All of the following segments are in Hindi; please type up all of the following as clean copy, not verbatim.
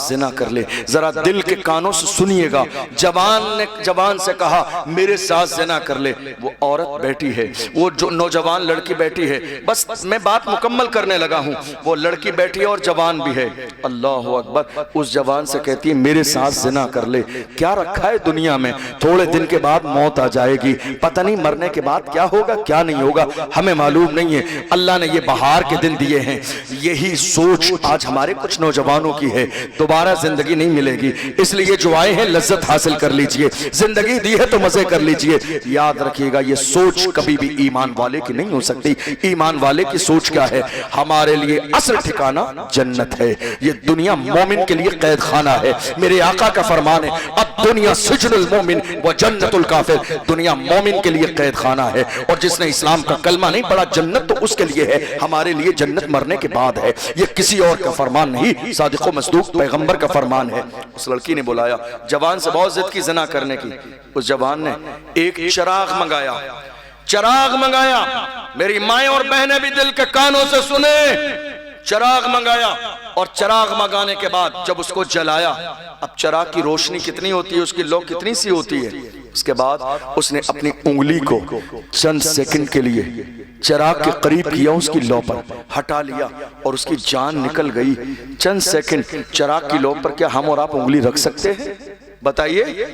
जिना कर ले। जरा दिल के कानों से सुनिएगा, जवान ने जवान से कहा मेरे साथ जिना कर ले। वो औरत बैठी है, वो जो नौजवान लड़की बैठी है, बस मैं बात मुकम्मल करने लगा हूँ। वो लड़की बैठी है और जवान भी है। अल्लाह अकबर। उस जवान से कहती है मेरे साथ जिना कर ले। क्या रखा है दुनिया में, थोड़े दिन के बाद मौत आ जाएगी, पता नहीं मरने के बाद क्या होगा क्या नहीं होगा, हमें मालूम नहीं है। अल्लाह ने ये बहार के दिन दिए हैं। यही सोच आज हमारे कुछ नौजवानों की है, दोबारा जिंदगी नहीं मिलेगी, इसलिए जो आए हैं लज्जत हासिल कर लीजिए, जिंदगी दी है तो मजे कर लीजिए। याद रखिएगा ये सोच कभी भी ईमान वाले की नहीं हो सकती। ईमान वाले की सोच क्या है, हमारे लिए असल ठिकाना जन्नत है, ये दुनिया मोमिन के लिए कैद खाना है। मेरे आका का फरमान है अब दुनिया सिजनुल मोमिन व जन्नतुल काफिर, दुनिया मोमिन के लिए कैद खाना है। और जिसने इस्लाम का कलमा नहीं पढ़ा जन्नत तो उसके लिए है, हमारे लिए जन्नत मरने के बाद है। ये किसी और का फरमान नहीं, सादिक़ो मस्दूक पैगंबर का फरमान है। उस लड़की ने बुलाया, जवान से बहुत जिद की ज़िना करने की। उस जवान ने एक चिराग मंगाया, चिराग मंगाया। मेरी माएं और बहनें भी दिल के कानों से सुने, चिराग मंगाया। और चिराग मंगाने के बाद जब उसको जलाया, अब चिराग की रोशनी कितनी होती है, उसकी लौ कितनी सी होती है। उसके बाद उसने अपनी उंगली को चंद सेकंड के लिए चिराग के करीब किया, उसकी लौ पर हटा लिया और उसकी जान निकल गई। चंद सेकंड चिराग की लौ पर क्या हम और आप उंगली रख सकते हैं? बताइए,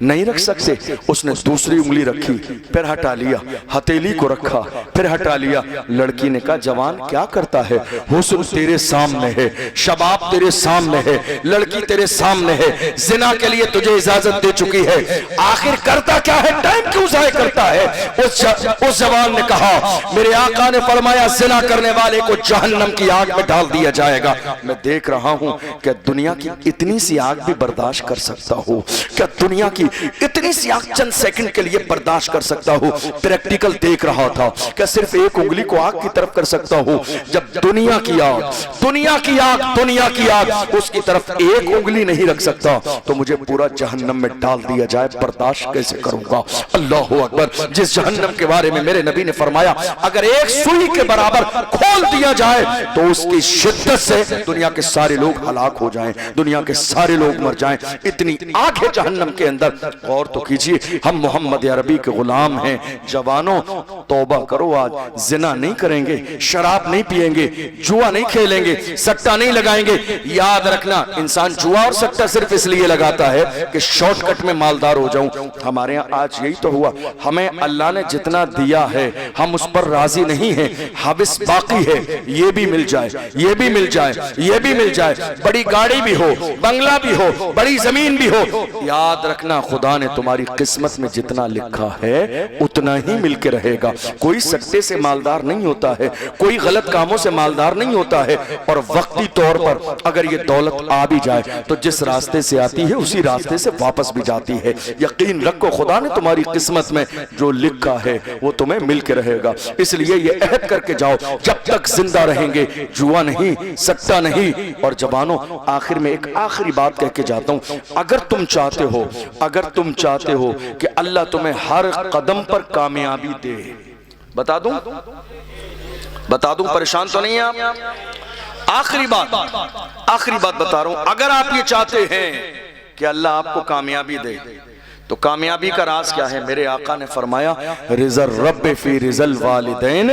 नहीं रख सकते। उसने दूसरी उंगली रखी, फिर हटा लिया, हथेली को रखा, फिर हटा लिया। लड़की ने कहा जवान क्या करता है, हुस्न तेरे सामने है, शबाब तेरे सामने है, लड़की तेरे सामने है, जिना के लिए तुझे इजाजत दे चुकी है, आखिर करता क्या है, टाइम क्यों जाया करता है? उस जवान ने कहा मेरे आका ने फरमाया जिना करने वाले को जहन्नम की आग में डाल दिया जाएगा। मैं देख रहा हूं क्या दुनिया की इतनी सी आग भी बर्दाश्त कर सकता हूं? क्या दुनिया की इतनी सी आग चंद सेकंड के लिए बर्दाश्त कर सकता हूं? प्रैक्टिकल देख रहा था, क्या सिर्फ एक उंगली को आग की तरफ कर सकता हूं? जब दुनिया की आग, दुनिया की आग, दुनिया की आग, उसकी तरफ एक उंगली नहीं रख सकता तो मुझे पूरा जहन्नम में डाल दिया जाए, बर्दाश्त कैसे करूंगा? अल्लाह अकबर। जिस जहन्नम के बारे में मेरे नबी ने फरमाया अगर एक सुई के बराबर खोल दिया जाए तो उसकी शिद्दत से दुनिया के सारे लोग हलाक हो जाएं, दुनिया के सारे लोग मर जाएं, इतनी आग है जहन्नम के अंदर। और तो कीजिए, हम मोहम्मद अरबी के गुलाम हैं। जवानों तौबा करो, आज जिना नहीं करेंगे, शराब नहीं पिएंगे, जुआ नहीं खेलेंगे, सट्टा नहीं लगाएंगे। याद रखना इंसान जुआ और सट्टा सिर्फ इसलिए लगाता है कि शॉर्टकट में मालदार हो जाऊं। हमारे यहाँ आज यही तो हुआ, हमें अल्लाह ने जितना दिया है हम उस पर राजी नहीं है, हविस बाकी है, ये भी मिल जाए, ये भी मिल जाए, ये भी मिल जाए, बड़ी गाड़ी भी हो, बंगला भी हो, बड़ी जमीन भी हो। याद रखना खुदा ने तुम्हारी किस्मत में जितना लिखा है उतना ही मिलके रहेगा। कोई सट्टे से मालदार नहीं होता है, कोई गलत कामों से मालदार नहीं होता है। और वक्ती तौर पर अगर ये दौलत आ भी जाए तो जिस रास्ते से आती है उसी रास्ते से वापस भी जाती है। यकीन रखो खुदा ने तुम्हारी किस्मत में जो लिखा है वो तुम्हें मिलके रहेगा। इसलिए ये अहद करके जाओ, जब तक जिंदा रहेंगे जुआ नहीं, सट्टा नहीं। और जवानों आखिर में एक आखिरी बात कह के जाता हूं, अगर तुम चाहते हो, अगर तुम चाहते हो कि अल्लाह तुम्हें हर कदम पर कामयाबी दे, बता दूं, परेशान तो नहीं है आप? आखिरी बात बता रहा हूं, अगर आप ये चाहते हैं कि अल्लाह आपको कामयाबी दे तो कामयाबी का राज क्या है? मेरे आका ने फरमाया रिज़ल रब्ब फी रिज़ल वालिदैन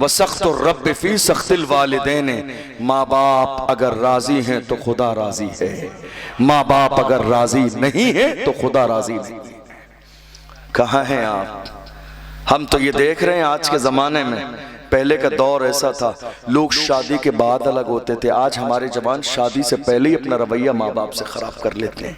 व सख्तु रब्ब फी सख्तिल वालिदैन। माँ बाप अगर राजी हैं तो खुदा राजी है, माँ बाप अगर राजी नहीं है तो खुदा राजी नहीं है। कहाँ हैं आप? हम तो ये देख रहे हैं आज के ज़माने में, पहले का दौर ऐसा था लोग शादी के बाद अलग होते थे, आज हमारे जवान शादी से पहले ही अपना रवैया माँ बाप से खराब कर लेते हैं।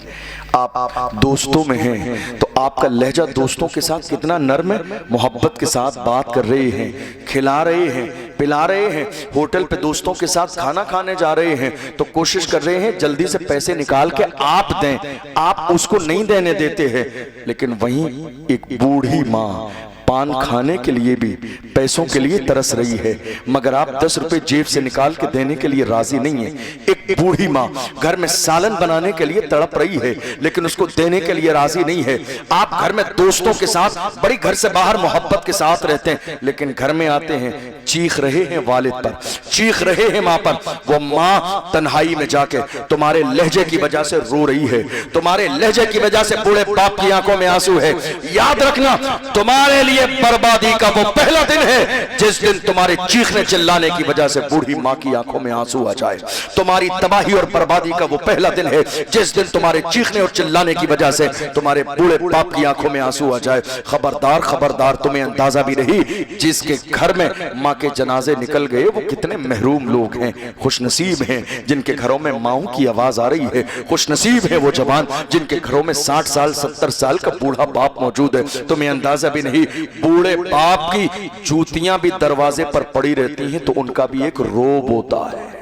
आप दोस्तों में हैं तो आपका लहजा दोस्तों के साथ कितना नर्म है, मोहब्बत के साथ बात कर रहे हैं, खिला रहे हैं, पिला रहे हैं। होटल पे दोस्तों के साथ खाना खाने जा रहे हैं तो कोशिश कर रहे हैं जल्दी से पैसे निकाल के आप दें, आप उसको नहीं देने देते हैं। लेकिन वहीं एक बूढ़ी माँ पान खाने के लिए भी पैसों के लिए तरस रही है, मगर आप 10 रुपए जेब से निकाल के देने के लिए राजी नहीं है। एक बूढ़ी माँ घर में सालन बनाने के लिए तड़प रही है, लेकिन उसको देने के लिए राजी नहीं है। आप घर में दोस्तों के साथ बड़ी घर से बाहर मोहब्बत के साथ रहते हैं, लेकिन घर में आते हैं चीख रहे हैं वालिद पर, चीख रहे हैं माँ पर। वो माँ तन्हाई में जाके तुम्हारे लहजे की वजह से रो रही है, तुम्हारे लहजे की वजह से बूढ़े बाप की आंखों में आंसू है। याद रखना, तुम्हारे लिए बर्बादी का वो पहला दिन है जिस दिन तुम्हारे चीखने चिल्लाने की वजह से बूढ़ी माँ की आंखों में आंसू आ जाए। तुम्हारी तबाही और बर्बादी का वो पहला दिन है जिस दिन तुम्हारे चीखने और चिल्लाने की वजह से तुम्हारे बूढ़े बाप की आंखों में आंसू आ जाए। खबरदार खबरदार, तुम्हें अंदाजा भी नहीं जिसके घर में माँ के जनाजे निकल गए वो कितने महरूम लोग हैं। खुशनसीब हैं जिनके घरों में माओं की आवाज आ रही है, खुशनसीब है वो जवान जिनके घरों में 60 साल 70 साल का बूढ़ा बाप मौजूद है। तुम्हें अंदाजा भी नहीं, बूढ़े बाप की जूतियां भी दरवाजे पर पड़ी रहती हैं तो उनका भी एक रोब होता है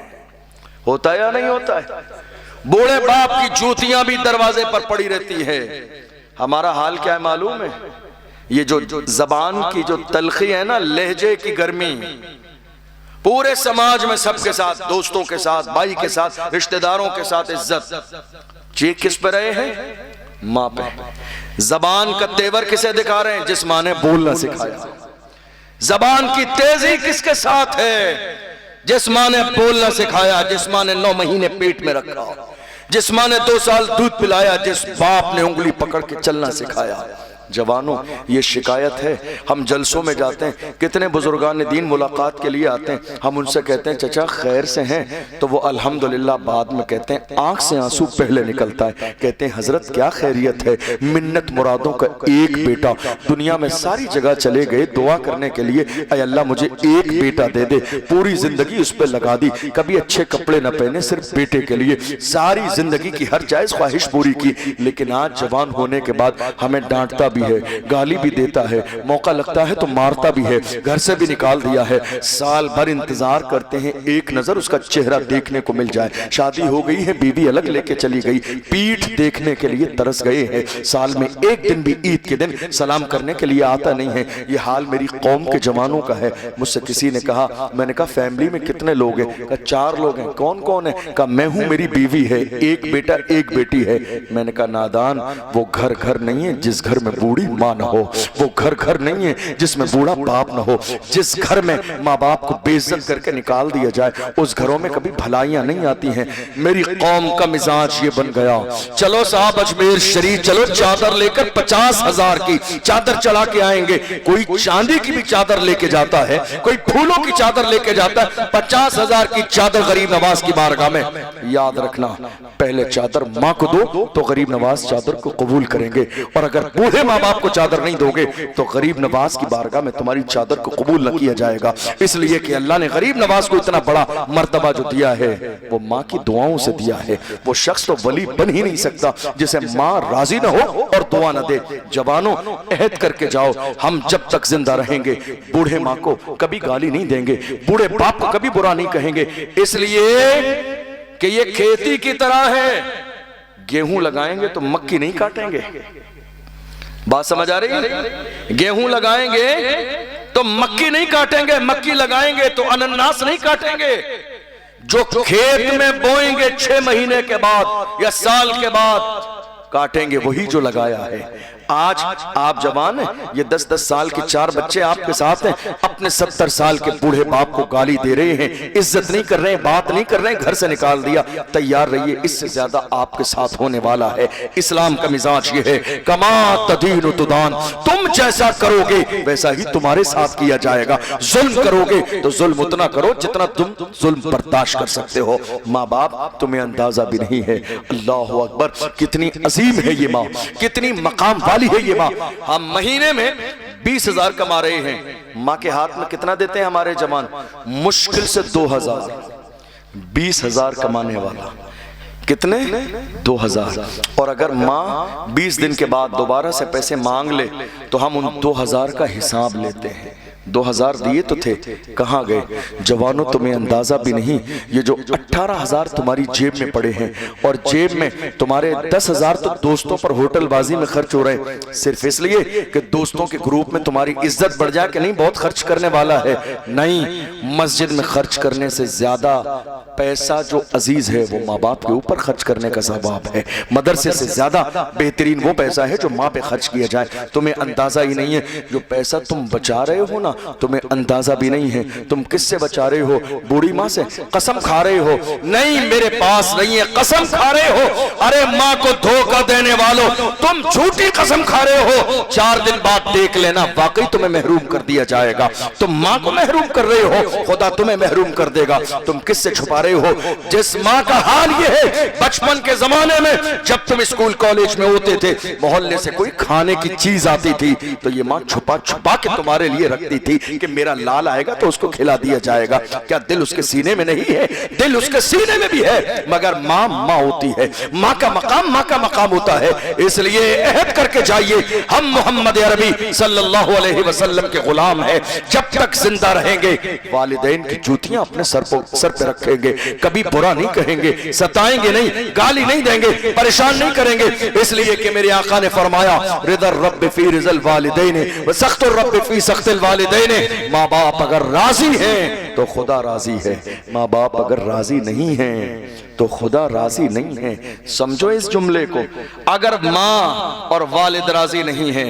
या नहीं होता है? बूढ़े बाप की जूतियां भी दरवाजे पर पड़ी रहती है। हमारा हाल क्या है मालूम है? ये जो जबान की जो तलखी है ना, लहजे की गर्मी, पूरे समाज में सबके साथ, दोस्तों के साथ, भाई के साथ, रिश्तेदारों के साथ इज्जत, चीख किस पे रहे हैं? माँ पे। जबान का तेवर किसे दिखा रहे हैं? जिस माँ ने बोलना सिखाया। जबान की तेजी किसके साथ है? जिस माँ ने बोलना सिखाया, जिस माँ ने 9 महीने पेट में रखा, जिस माँ ने 2 साल दूध पिलाया, जिस बाप ने उंगली पकड़ के चलना सिखाया। जवानों, ये शिकायत है। हम जलसों में जाते हैं, कितने बुजुर्गान दीन मुलाकात के लिए आते हैं, हम उनसे कहते हैं चचा खैर से हैं, तो वो अल्हम्दुलिल्लाह बाद में कहते हैं, आंख से आंसू पहले निकलता है, कहते हैं हजरत क्या खैरियत है, मिन्नत मुरादों का एक बेटा, दुनिया में सारी जगह चले गए दुआ करने के लिए, ऐ अल्लाह मुझे एक बेटा दे दे, पूरी जिंदगी उस पर लगा दी, कभी अच्छे कपड़े न पहने सिर्फ बेटे के लिए, सारी जिंदगी की हर जायज ख्वाहिश पूरी की, लेकिन आज जवान होने के बाद हमें डांटता भी है, गाली भी देता है, मौका लगता है तो मारता भी है, घर से भी निकाल दिया है। साल भर इंतजार करते हैं एक नजर उसका चेहरा देखने को मिल जाए। शादी हो गई है, बीवी अलग लेके चली गई, पीठ देखने के लिए तरस गए हैं। साल में एक दिन भी ईद के दिन सलाम करने के लिए आता नहीं है। ये हाल मेरी कौम के जवानों का है। मुझसे किसी ने कहा, मैंने कहा फैमिली में कितने लोग हैं? कहा 4 लोग हैं। कौन कौन है? कहा मैं हूं, मेरी बीवी है, एक बेटा एक बेटी है। मैंने कहा नादान, वो घर घर नहीं है जिस घर में बूढ़ी माँ न हो, वो घर घर नहीं है जिसमें बूढ़ा बाप न हो। जिस घर में माँ बाप को बेइज्जत करके निकाल दिया जाए उस घरों में कभी भलाइयां नहीं आती हैं। मेरी कौम का मिजाज ये बन गया, चलो साहब अजमेर शरीफ चलो, चादर लेकर 50,000 की चादर चढ़ा के आएंगे। कोई चांदी की भी चादर लेके जाता है, कोई फूलों की चादर लेके जाता है, 50,000 की चादर गरीब नवाज की बारगाह में। याद रखना, पहले चादर माँ को दो तो गरीब नवाज चादर को कबूल करेंगे, और अगर बूढ़े माँ बाप को चादर नहीं दोगे तो गरीब नवाज की बारगाह में तुम्हारी चादर को कबूल न किया जाएगा। इसलिए कि अल्लाह ने गरीब नवाज को इतना बड़ा मर्तबा जो दिया है वो माँ की दुआओं से दिया है। वो शख्स तो वली बन ही नहीं सकता जिसे माँ राजी न हो और दुआ न दे। जवानों, अहद करके जाओ, हम जब तक जिंदा रहेंगे बूढ़े माँ को कभी गाली नहीं देंगे, बूढ़े बाप को कभी बुरा नहीं कहेंगे। इसलिए कि ये खेती की तरह है, गेहूं लगाएंगे तो मक्की नहीं काटेंगे। बात समझ आ रही है? गेहूं लगाएंगे तो मक्की नहीं काटेंगे, मक्की लगाएंगे तो अनन्नास नहीं काटेंगे। जो खेत में बोएंगे 6 महीने के बाद या साल के बाद काटेंगे वही जो लगाया है। आज आप जवान हैं, ये 10-10 साल के 4 बच्चे आपके साथ हैं, अपने 70 साल के बूढ़े बाप को गाली दे रहे हैं, इज्जत नहीं कर रहे हैं, बात नहीं कर रहे हैं, घर से निकाल दिया। तैयार रहिए, इससे ज्यादा आपके साथ होने वाला है। इस्लाम का मिजाज ये है, कमा तदीन तुदान, तुम जैसा करोगे वैसा ही तुम्हारे साथ किया जाएगा। जुल्म करोगे तो जुल्म उतना करो जितना तुम जुल्म बर्दाश्त कर सकते हो। माँ बाप तुम्हें अंदाजा भी नहीं है। अल्लाह अकबर, कितनी अजीम है ये माँ, कितनी मकाम वाली है ये माँ। हम महीने में 20,000 कमा रहे हैं, माँ के हाथ में कितना देते हैं हमारे जवान? मुश्किल से 2,000। 20,000 कमाने वाला कितने? 2,000। और अगर माँ 20 दिन के बाद दोबारा से पैसे मांग ले तो हम उन 2,000 का हिसाब लेते हैं। 2000 दिए तो थे, कहाँ गए? जवानों तुम्हें अंदाजा भी नहीं, ये जो 18,000 तुम्हारी जेब में पड़े हैं और जेब में तुम्हारे 10,000 तो दोस्तों पर होटलबाजी में खर्च हो रहे हैं, सिर्फ इसलिए कि दोस्तों के ग्रुप में तुम्हारी इज्जत बढ़ जाए कि नहीं बहुत खर्च करने वाला है। नहीं, मस्जिद में खर्च करने से ज्यादा पैसा जो अजीज है वो माँ बाप के ऊपर खर्च करने का सवाब है। मदरसे से ज्यादा बेहतरीन वो पैसा है जो माँ पे खर्च किया जाए। तुम्हें अंदाजा ही नहीं है जो पैसा तुम बचा रहे हो ना, तुम्हें अंदाजा भी नहीं है तुम किससे बचा रहे हो। बूढ़ी माँ से कसम खा रहे हो, नहीं मेरे पास नहीं है, कसम खा रहे हो। अरे माँ को धोखा देने वालों, तुम झूठी कसम खा रहे हो। 4 दिन बाद देख लेना वाकई तुम्हें महरूम कर दिया जाएगा। तुम माँ को महरूम कर रहे हो, खुदा तुम्हें महरूम कर देगा। तुम किससे छुपा रहे हो? जिस माँ का हाल ये है, बचपन के जमाने में जब तुम स्कूल कॉलेज में होते थे, मोहल्ले से कोई खाने की चीज आती थी तो ये माँ छुपा छुपा के तुम्हारे लिए रखती थी कि मेरा लाल आएगा तो उसको खिला दिया जाएगा। क्या दिल उसके सीने में नहीं है? दिल उसके सीने में भी है, मगर माँ माँ होती है। माँ का मकाम होता है। इसलिए अहद करके जाइए, हम मोहम्मद अरबी सल्लल्लाहु अलैहि वसल्लम के गुलाम हैं। जब तक जिंदा रहेंगे वालिदैन की जूतियां अपने सर पे रखेंगे, कभी बुरा नहीं कहेंगे, सताएंगे नहीं, गाली नहीं देंगे, परेशान नहीं करेंगे। इसलिए कि मेरे आका ने फरमाया, रिदर रब्ब फी रिज़ल वालिदैन व सख्तुर रब्ब फी सख्तिल वालिदैन। माँ बाप अगर राजी हैं तो खुदा राजी है, माँ बाप अगर राजी नहीं हैं तो खुदा राजी नहीं है। समझो इस जुमले को, अगर माँ और वालिद राजी नहीं है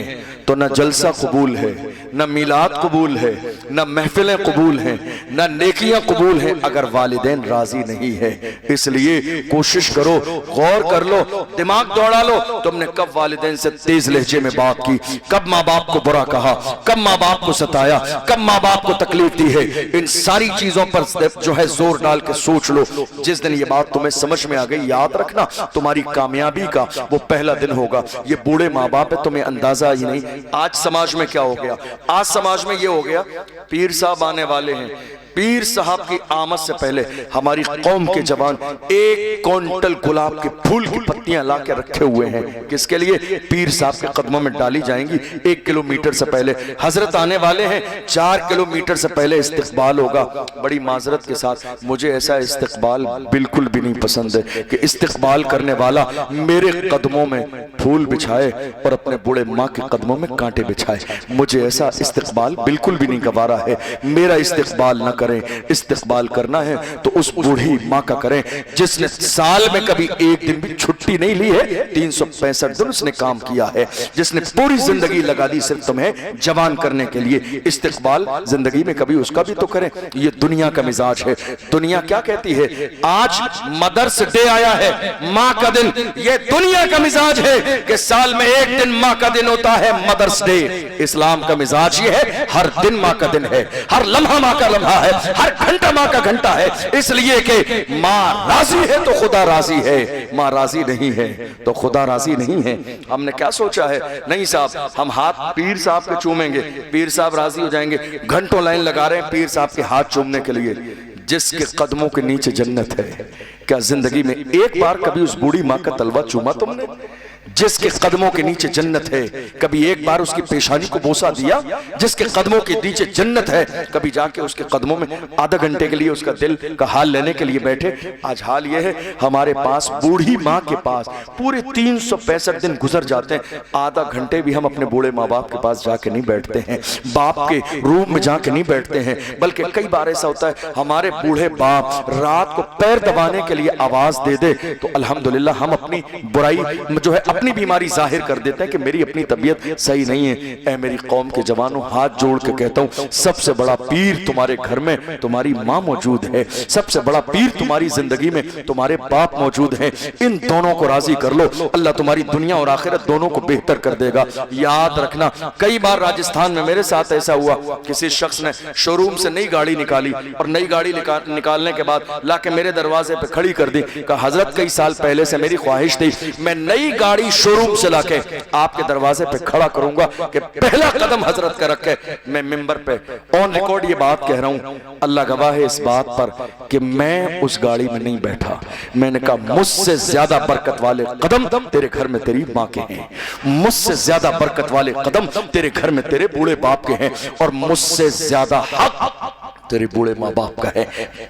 तो न जलसा कबूल है, न मिलाद कबूल है, न महफिलें कबूल हैं, न नेकियां कबूल हैं, अगर वालिदैन राजी नहीं है। इसलिए कोशिश करो, गौर कर लो, दिमाग दौड़ा लो, तुमने कब वालिदैन से तेज लहजे में बात की, कब माँ बाप को बुरा कहा, कब माँ बाप को सताया, कब माँ बाप को तकलीफ दी है। इन सारी चीजों पर जो है जोर डाल के सोच लो। जिस दिन ये बात तुम्हें समझ में आ गई, याद रखना तुम्हारी कामयाबी का वो पहला दिन होगा। ये बूढ़े माँ बाप है, तुम्हें अंदाजा ही नहीं। आज समाज में क्या हो गया? आज समाज में ये हो गया, पीर साहब आने वाले हैं, पीर साहब की आमद से पहले हमारी कौम के जवान 1 क्विंटल गुलाब के फूल की पत्तियां ला के रखे हुए हैं। किसके लिए? पीर साहब के कदमों में डाली जाएंगी। 1 किलोमीटर से पहले हजरत आने वाले हैं, 4 किलोमीटर से पहले इस्तकबाल होगा। बड़ी माजरत के साथ, मुझे ऐसा इस्तकबाल बिल्कुल भी नहीं पसंद है कि इस्तकबाल करने वाला मेरे कदमों में फूल बिछाए और अपने बूढ़े माँ के कदमों में कांटे बिछाए। मुझे ऐसा इस्तकबाल बिल्कुल भी नहीं गवारा है। मेरा इस्तकबाल न करें, इस्तकबाल करना है तो उस बूढ़ी माँ का करें जिसने साल में कभी एक दिन भी छुट्टी नहीं ली है, 365 दिन उसने काम किया है, जिसने पूरी जिंदगी लगा दी सिर्फ तुम्हें जवान करने के लिए। इस्तकबाल जिंदगी में कभी उसका भी तो करें। ये दुनिया का मिजाज है। दुनिया क्या कहती है? आज मदर्स डे आया है, माँ का दिन। ये दुनिया का मिजाज है कि साल में एक दिन माँ का दिन होता है, मदर्स डे। इस्लाम का मिजाज ये है, हर दिन माँ का दिन है, हर लम्हा माँ का लम्हा है, हर घंटा माँ का घंटा है। इसलिए कि माँ राजी है तो खुदा राजी है, माँ राजी नहीं है तो खुदा राजी नहीं है। हमने क्या सोचा है? नहीं साहब, हम हाथ पीर साहब के चूमेंगे, पीर साहब राजी हो जाएंगे। घंटों लाइन लगा रहे हैं पीर साहब के हाथ चूमने के लिए। जिसके कदमों के नीचे जन्नत है, क्या जिंदगी में एक बार कभी उस बूढ़ी माँ का तलवा चूमा तुमने? जिसके कदमों के नीचे जन्नत है, कभी एक बार उसकी पेशानी को बोसा दिया? जिसके कदमों के नीचे जन्नत है, कभी जाके उसके कदमों में आधा घंटे के लिए उसका दिल का हाल लेने के लिए बैठे? आज हाल यह है, हमारे पास बूढ़ी माँ के पास पूरे 365 दिन गुजर जाते हैं, आधा घंटे भी हम अपने बूढ़े माँ बाप के पास जाके नहीं बैठते हैं, बाप के रूम में जाके नहीं बैठते हैं। बल्कि कई बार ऐसा होता है, हमारे बूढ़े बाप रात को पैर दबाने के लिए आवाज दे दे तो अल्हम्दुलिल्लाह हम अपनी बुराई जो है, अपनी बीमारी जाहिर कर देते हैं कि मेरी अपनी तबीयत सही नहीं है। ऐ मेरी कौम के जवानों, हाथ जोड़ के कहता हूँ, सबसे बड़ा पीर तुम्हारे घर में तुम्हारी माँ मौजूद है, सबसे बड़ा पीर तुम्हारी जिंदगी में तुम्हारे बाप मौजूद हैं। इन दोनों को राजी कर लो, अल्लाह तुम्हारी दुनिया और आखिरत दोनों को बेहतर कर देगा। याद रखना, कई बार राजस्थान में मेरे साथ ऐसा हुआ, किसी शख्स ने शोरूम से नई गाड़ी निकाली और नई गाड़ी निकालने के बाद लाके मेरे दरवाजे पे खड़ी कर दी। कहा हजरत कई साल पहले से मेरी ख्वाहिश थी, मैं नई गाड़ी नई शोरूम से लाके आपके दरवाजे पे खड़ा करूंगा कि पहला कदम हजरत का रखे। मैं मिंबर पे ऑन रिकॉर्ड ये बात कह रहा हूं, अल्लाह गवाह है इस बात पर कि मैं उस गाड़ी में नहीं बैठा। मैंने कहा मुझसे ज्यादा बरकत वाले कदम तेरे घर में तेरी माँ के हैं, मुझसे ज्यादा बरकत वाले कदम तेरे घर में तेरे बूढ़े बाप के हैं, और मुझसे ज्यादा हक तेरे बूढ़े माँ बाप का है।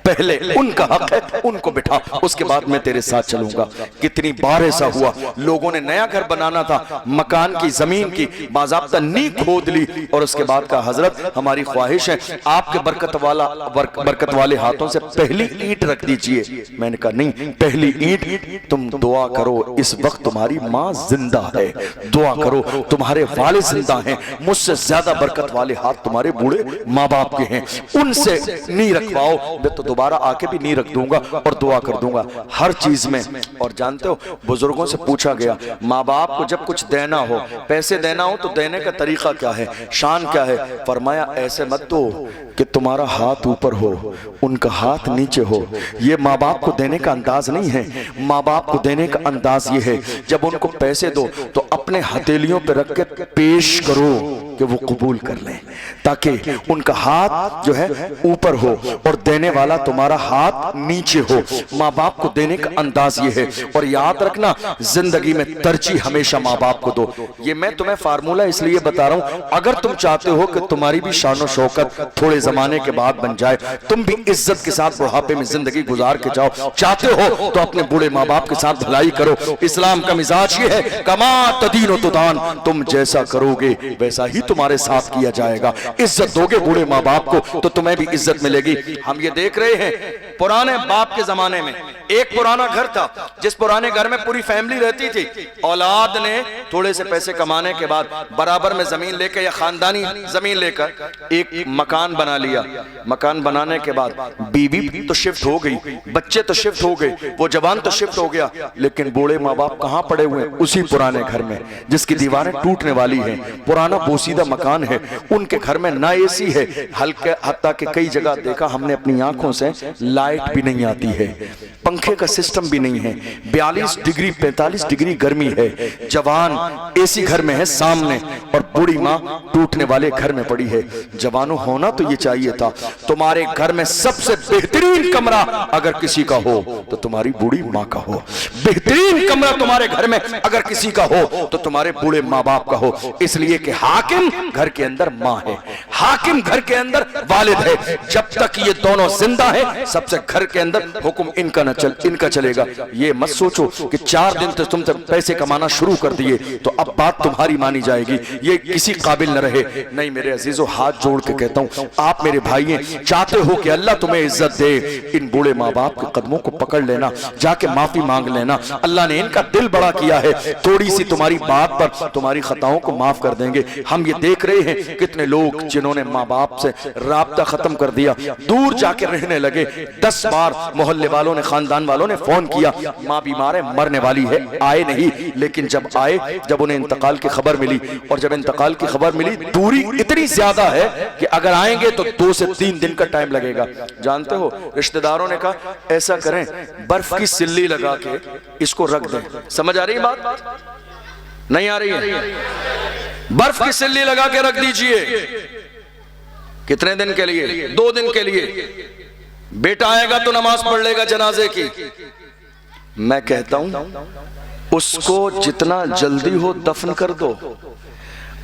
पहले उनका हक है, उनको बिठा, उसके बाद मैं तेरे साथ चलूंगा। कितनी बार ऐसा हुआ, लोगों ने नया घर बनाना था, मकान की जमीन की बाज़ाब्ता नींव खोद ली, और उसके बाद कहा हजरत हमारी ख्वाहिश है आपके बरकत वाले हाथों से पहली ईंट रख दीजिए। मैंने कहा नहीं, पहली ईंट तुम दुआ करो, इस वक्त तुम्हारी माँ जिंदा है, दुआ करो, तुम्हारे वाले जिंदा हैं, मुझसे ज्यादा बरकत वाले हाथ तुम्हारे बूढ़े माँ बाप के हैं, उनसे नी रखवाओ। मैं तो दोबारा आके भी नी रख दूंगा और दुआ कर दूंगा हर चीज में। और जानते हो, बुजुर्गों से पूछा गया माँ बाप को जब कुछ देना हो, पैसे देना हो, तो देने का तरीका क्या है, शान क्या है? फरमाया ऐसे मत दो कि तुम्हारा हाथ ऊपर हो, उनका हाथ नीचे हो। ये माँ बाप को देने का अंदाज नहीं है। माँ बाप को देने का अंदाज ये है, जब उनको पैसे दो तो अपने हथेलियों पर रख के पेश करो कि वो कबूल कर लें, ताकि उनका हाथ जो है ऊपर हो और देने वाला तुम्हारा हाथ नीचे हो। माँ बाप को देने का अंदाज ये है। और याद रखना, जिंदगी में तरजीह हमेशा माँ बाप को दो। ये मैं तुम्हें फार्मूला इसलिए बता रहा हूं, अगर तुम चाहते हो कि तुम्हारी भी शान शौकत थोड़े जमाने के बाद बन जाए, तुम भी इज्जत के साथ बुढ़ापे में जिंदगी गुजार के जाओ, चाहते हो तो अपने बूढ़े माँ बाप के साथ भलाई करो। इस्लाम का मिजाज ये है, कमा तदीन तुदान, तुम जैसा करोगे वैसा ही तुम्हारे साथ किया जाएगा। इज्जत दोगे बूढ़े माँ बाप को तो तुम्हें भी इज्जत मिलेगी। हम ये देख रहे हैं, पुराने बाप के जमाने में एक पुराना घर था, जिस पुराने घर में पूरी फैमिली रहती थी। औलाद ने थोड़े से पैसे कमाने के बाद बराबर में जमीन लेकर या खानदानी जमीन लेकर एक मकान बना लिया। मकान बनाने के बाद बीवी तो शिफ्ट हो गई, बच्चे तो शिफ्ट हो गए, वो जवान तो शिफ्ट हो गया, लेकिन बूढ़े माँ बाप कहाँ पड़े हुए हैं? उसी पुराने घर में जिसकी दीवारें टूटने वाली हैं, पुराना बोसीदा मकान है। उनके घर में ना एसी है, हल्के हत्ता के कई जगह देखा हमने अपनी आंखों से, लाइट भी नहीं आती है, पंखे का सिस्टम भी नहीं है, 42 डिग्री 45 डिग्री गर्मी है। जवान एसी घर में है सामने, और बूढ़ी माँ टूटने वाले घर में पड़ी है। जवानों, होना तो ये चाहिए था, तुम्हारे घर में सबसे बेहतरीन कमरा अगर किसी का हो तो तुम्हारी बूढ़ी माँ का हो। बेहतरीन कमरा तुम्हारे घर में अगर किसी का हो तो तुम्हारे बूढ़े माँ बाप का हो। इसलिए कि हाकिम घर के अंदर माँ है, हाकिम घर के अंदर वालिद है। जब तक ये दोनों जिंदा है, सबसे घर के अंदर हुक्म इनका चलेगा। ये मत सोचो कि 4 दिन तक तुम पैसे कमाना शुरू कर दिए तो अब बात तुम्हारी मानी जाएगी, ये किसी काबिल न रहे। नहीं मेरे अजीजों, हाथ जोड़ के कहता हूं, आप मेरे भाई हैं, चाहते हो कि अल्लाह तुम्हें इज्जत दे, इन बूढ़े माँ बाप के कदमों को पकड़ लेना, जाके माफी मांग लेना। अल्लाह ने इनका दिल बड़ा किया है, थोड़ी सी तुम्हारी बात पर तुम्हारी खताओं को माफ कर देंगे। हम ये देख रहे हैं कितने लोग जिन्होंने माँ बाप से राब्ता खत्म कर दिया, दूर जाके रहने लगे। 10 बार मोहल्ले वालों ने, खानदान वालों ने फोन किया, माँ बीमार है, मरने वाली है, आए नहीं। लेकिन जब आए, जब उन्हें इंतकाल की खबर मिली, और जब इंतकाल की खबर मिली, दूरी इतनी ज्यादा है कि अगर आएंगे तो 2 से 3 दिन का टाइम लगेगा। जानते हो, रिश्तेदारों ने कहा ऐसा करें, बर्फ की सिल्ली लगा के इसको रख दें। समझ आ रही बात? नहीं आ रही है? बर्फ की सिल्ली लगा के रख दीजिए। कितने दिन के लिए? 2 दिन के लिए। बेटा आएगा तो नमाज पढ़ लेगा जनाजे की। मैं कहता हूं उसको जितना जल्दी हो दफन कर दो।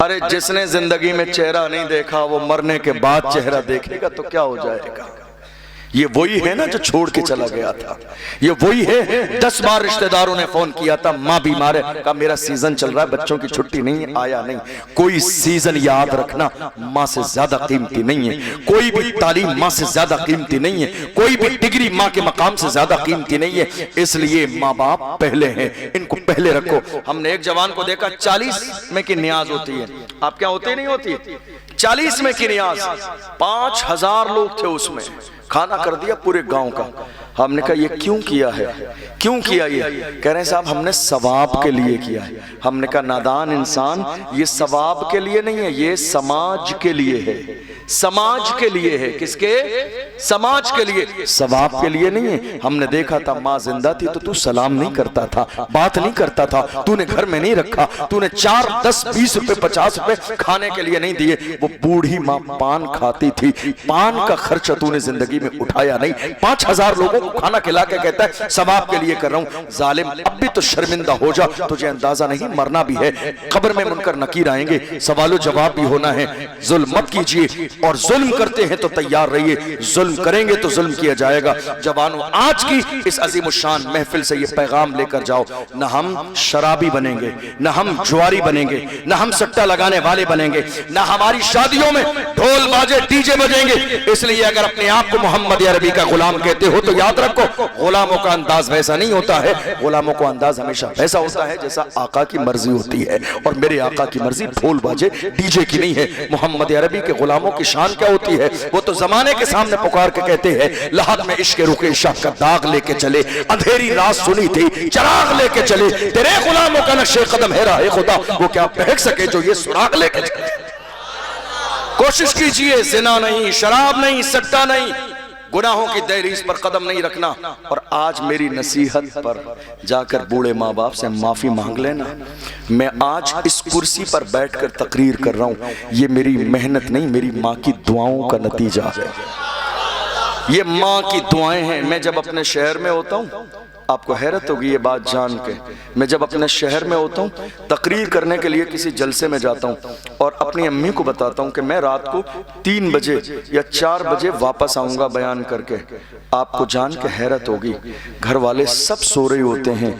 अरे जिसने जिंदगी में चेहरा नहीं देखा वो मरने के बाद चेहरा देखेगा तो क्या हो जाएगा? ये वही है ना जो छोड़ के चला गया था, ये वही है। 10 बार रिश्तेदारों ने फोन किया था, माँ बीमार है, कहा मेरा सीजन चल रहा है, बच्चों की छुट्टी नहीं है, आया नहीं। कोई सीजन याद रखना माँ से ज्यादा कीमती नहीं है, कोई भी तालीम माँ से ज्यादा कीमती नहीं है, कोई भी डिग्री माँ के मकाम से ज्यादा कीमती नहीं है। इसलिए माँ बाप पहले हैं, इनको पहले रखो। हमने एक जवान को देखा, 40 में की नियाज होती है, आप क्या होती नहीं होती, 40 में की नियाज, 5000 लोग थे उसमें, खाना कर दिया पूरे गांव का। हमने कहा ये क्यों किया है, क्यों किया? ये कह रहे हैं साहब हमने सवाब के लिए किया है। हमने कहा नादान इंसान, ये सवाब के लिए नहीं है, ये समाज के लिए है, समाज के लिए है। किसके? समाज के लिए, सवाब के लिए नहीं है। हमने देखा था माँ जिंदा थी तो तू सलाम नहीं करता था, बात नहीं करता था, तूने घर में नहीं रखा, तूने 4, 10, 20 रुपए 50 रुपए खाने के लिए नहीं दिए। वो बूढ़ी माँ पान खाती थी, पान का खर्चा तूने जिंदगी में उठाया नहीं। 5000 लोगों को खाना खिला के कहता है सवाब के लिए कर रहा हूं। जालिम, अब भी तो शर्मिंदा हो जा, तुझे अंदाजा नहीं मरना भी है, कब्र में मुनकर नकीर आएंगे, सवालो जवाब भी होना है। जुल्म मत कीजिए, और जुल्म करते हैं तो तैयार रहिए, जुल्म करेंगे तो जुल्म किया जाएगा। जवानों, आज की इस अजीमुशान महफिल से ये पैगाम लेकर जाओ, न हम शराबी बनेंगे, न हम जुआरी बनेंगे, न हम सट्टा लगाने वाले बनेंगे, न हमारी शादियों में ढोल बाजे डीजे बजेंगे। इसलिए अगर अपने आप को मोहम्मद अरबी का गुलाम कहते हो तो याद रखो, गुलामों का अंदाज वैसा नहीं होता है। गुलामों का अंदाज हमेशा वैसा होता है जैसा आका की मर्जी होती है, और मेरे आका की मर्जी ढोल बाजे डीजे की नहीं है। मोहम्मद अरबी के गुलामों की शान क्या होती है? वो तो जमाने के सामने पुकार के कहते हैं, लहद में इश्क रुके शाह का दाग लेके चले, अंधेरी रात सुनी थी चराग लेके चले, तेरे गुलामों का नक्शे कदम है राहे खुदा, वो क्या बहक सके जो ये सुराग लेके चले। कोशिश कीजिए, जिना नहीं, शराब नहीं, सट्टा नहीं, गुनाहों की दहलीज पर कदम नहीं रखना। और आज मेरी नसीहत पर जाकर बूढ़े माँ बाप से माफी मांग लेना। मैं आज इस कुर्सी पर बैठकर तकरीर कर रहा हूं, ये मेरी मेहनत नहीं, मेरी माँ की दुआओं का नतीजा है। ये माँ की दुआएं हैं। मैं जब अपने शहर में होता हूँ, आपको हैरत होगी ये बात जान के, मैं जब अपने शहर में होता हूँ तकरीर करने के लिए किसी जलसे में जाता हूँ और अपनी अम्मी को बताता हूँ कि मैं रात को 3 बजे या 4 बजे वापस आऊँगा बयान करके। आपको जान के हैरत होगी, घर वाले सब सो रहे होते हैं,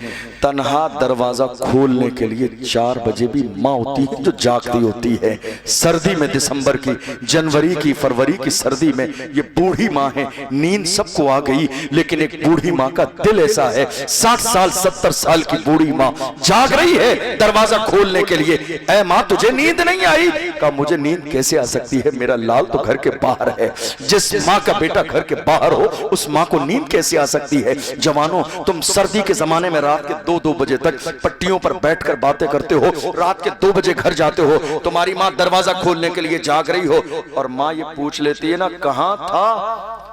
तन्हा दरवाज़ा खोलने के लिए 4 बजे भी माँ होती है जो जागती होती है। सर्दी में, दिसंबर की, जनवरी की, फरवरी की सर्दी में ये बूढ़ी माँ है। नींद सबको आ गई, लेकिन एक बूढ़ी माँ का दिल ऐसा है, 60 साल 70 साल की बूढ़ी माँ जाग रही है दरवाजा खोलने के लिए। ऐ माँ, तुझे नींद नहीं आई? कहा, मुझे नींद कैसे आ सकती है, मेरा लाल तो घर के बाहर है। जिस माँ का बेटा घर के बाहर हो उस माँ को नींद कैसे आ सकती है? जवानों, तुम सर्दी के जमाने में रात के 2-2 बजे तक पट्टियों पर बैठकर बातें करते हो, रात के 2 बजे घर जाते हो, तुम्हारी माँ दरवाजा खोलने के लिए जाग रही हो, और माँ ये पूछ लेती है ना, कहाँ था?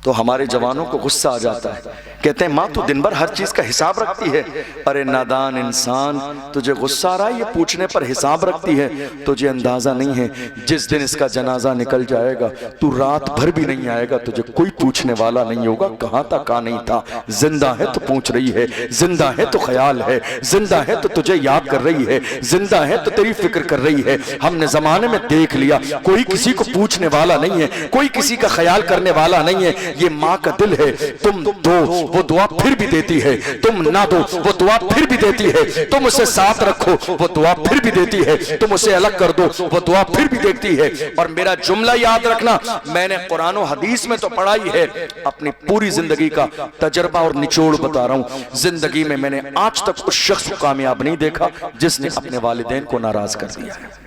तो हमारे जवानों को गुस्सा आ जाता है, कहते हैं माँ तू दिन भर हर चीज का हिसाब रखती है। अरे नादान इंसान, तुझे गुस्सा आ रहा है ये पूछने पर हिसाब रखती है? तुझे अंदाजा नहीं है, जिस दिन इसका जनाजा निकल जाएगा तू रात भर भी नहीं आएगा, तुझे कोई पूछने वाला नहीं होगा कहाँ था कहाँ नहीं था। जिंदा है तो पूछ रही है, जिंदा है तो ख्याल है, जिंदा है तो तुझे याद कर रही है, जिंदा है तो तेरी फिक्र कर रही है। हमने जमाने में देख लिया, कोई किसी को पूछने वाला नहीं है, कोई किसी का ख्याल करने वाला नहीं है। ये माँ का दिल है, तुम दो वो दुआ फिर भी देती है, तुम ना दो वो दुआ फिर भी देती है, तुम उसे साथ रखो वो दुआ फिर भी देती है, तुम उसे अलग कर दो वो दुआ फिर भी देखती है। और मेरा जुमला याद रखना, मैंने कुरान और हदीस में तो पढ़ा ही है, अपनी पूरी जिंदगी का तजर्बा और निचोड़ बता रहा हूं। जिंदगी में मैंने आज तक उस शख्स को कामयाब नहीं देखा जिसने अपने वालिदैन को नाराज कर दिया है।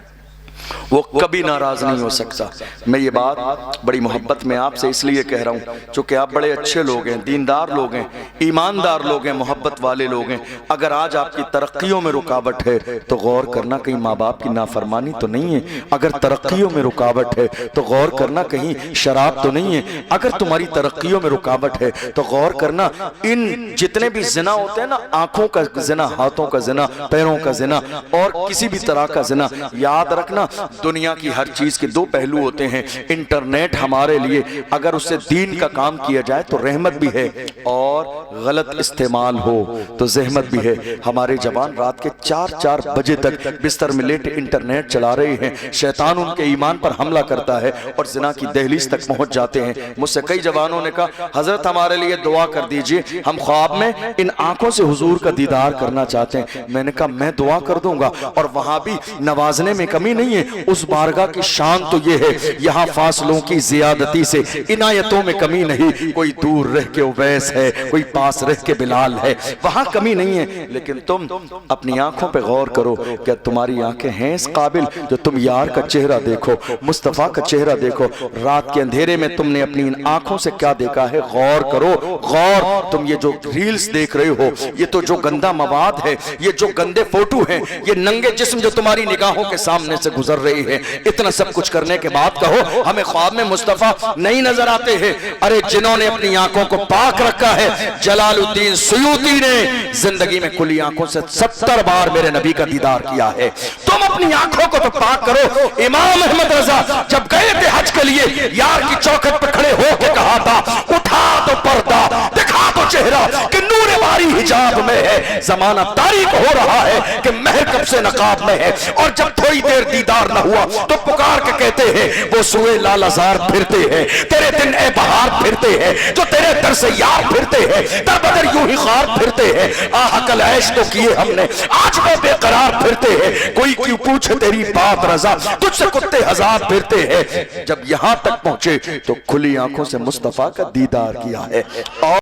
वो कभी नाराज नहीं हो सकता। मैं ये बात बड़ी मोहब्बत में आपसे इसलिए कह रहा हूँ क्योंकि आप बड़े अच्छे लोग हैं, दीनदार लोग हैं, ईमानदार लोग हैं, मोहब्बत वाले लोग हैं। अगर आज आपकी तरक्कियों में रुकावट है तो गौर करना कहीं माँ बाप की नाफरमानी तो नहीं है। अगर तरक्कियों में रुकावट है तो गौर करना कहीं शराब तो नहीं है। अगर तुम्हारी तरक्कियों में रुकावट है तो गौर करना इन जितने भी जिना होते हैं ना, आंखों का जिना, हाथों का जिना, पैरों का जिना और किसी भी तरह का जिना, याद रखना दुनिया की हर चीज के 2 पहलू होते हैं। इंटरनेट हमारे लिए अगर उससे दीन का काम किया जाए तो रहमत भी है और गलत इस्तेमाल हो तो जहमत भी है। हमारे जवान रात के 4-4 बजे तक बिस्तर में लेटे इंटरनेट चला रहे हैं। शैतान उनके ईमान पर हमला करता है और जिना की दहलीज तक पहुंच जाते हैं। मुझसे कई जवानों ने कहा, हजरत हमारे लिए दुआ कर दीजिए, हम ख्वाब में इन आंखों से हुजूर का दीदार करना चाहते हैं। मैंने कहा मैं दुआ कर दूंगा, और वहां भी नवाजने में कमी नहीं है। उस बारगाह की शान तो ये है, यहाँ फासलों की जियादती से इनायतों में कमी नहीं। कोई दूर रह के उवैस है, कोई पास रह के बिलाल है, वहां कमी नहीं है। लेकिन तुम अपनी आंखों पे गौर करो, क्या तुम्हारी आंखें हैं इस काबिल जो तुम यार का चेहरा देखो, मुस्तफा का चेहरा देखो? रात के अंधेरे में तुमने अपनी इन आंखों से क्या देखा है? गौर करो, गौर। तुम ये जो रील्स देख रहे हो, ये तो जो गंदा मवाद है, ये जो गंदे फोटो हैं, ये नंगे जिस्म जो तुम्हारी निगाहों के सामने से गुजर रहे रही है। इतना सब कुछ करने के बाद कहो हमें ख्वाब में मुस्तफा नहीं नजर आते हैं। अरे जिन्होंने अपनी आंखों को पाक रखा है, जलालुद्दीन सुयूती ने जिंदगी में खुली आंखों से 70 बार मेरे नबी का दीदार किया है। तुम अपनी आंखों को तो पाक करो। इमाम अहमद रजा जब गए थे हज के लिए, यार की चौखट पर खड़े होकर कहा था, उठा तो पर्दा, दिखा तो चेहरा कि नूरे बारी हिजाब में है। जमाना तारीख हो रहा है कि महर कब से नकाब में है। और जब थोड़ी देर दीदार न हुआ तो पुकार के कहते हैं, वो सुए लालाजार फिरते हैं, तेरे दिन ए बहार फिरते हैं, जो तेरे दर से यार फिरते हैं, दर बदर यूं ही खार फिरते हैं। आह कल ऐश तो किए हमने, आज वो बेकरार फिरते हैं। कोई क्यों पूछे तेरी बात रजा, तुझसे कुत्ते हजार फिरते हैं। जब यहां तक पहुंचे तो खुली आंखों से मुस्तफा का दीदार किया है। और